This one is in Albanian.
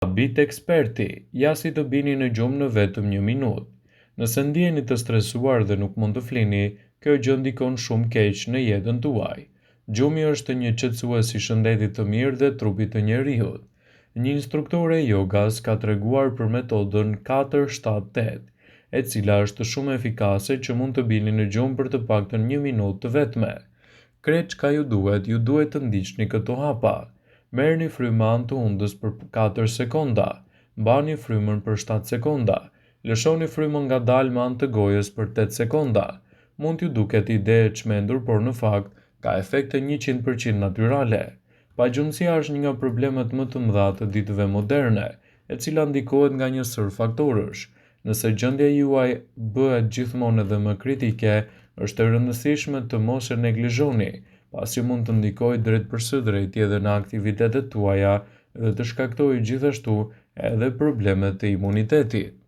Habit eksperti, ja si të bini në gjumë në vetëm 1 minutë. Nëse ndjeni të stresuar dhe nuk mund të flini, kjo gjë ndikon shumë keq në jetën tuaj. Gjumi është një qetësues i shëndetit të mirë dhe trupit të njeriut. Një instruktore jogas ka treguar për metodën 4-7-8, e cila është shumë efikase që mund të bini në gjumë për të paktën 1 minutë të vetme. Krejt çka ju duhet të ndiqni këto hapa. Merrni frymë anë të hundës për 4 sekonda, mbani frymën për 7 sekonda, lëshoni frymën ngadalë me anë të gojës për 8 sekonda. Mund t'ju duket ide e çmendur, por në fakt ka efekte 100% natyrale. Pagjundësia është një nga problemet më të mëdha të ditëve moderne, e cila ndikohet nga një sër faktorësh. Nëse gjendja juaj bëhet gjithmonë edhe më kritike, është e rëndësishme të mos e neglizhoni, pasi mund të ndikojë drejt për së drejti edhe në aktivitetet tuaja dhe të shkaktojë gjithashtu edhe probleme të imunitetit.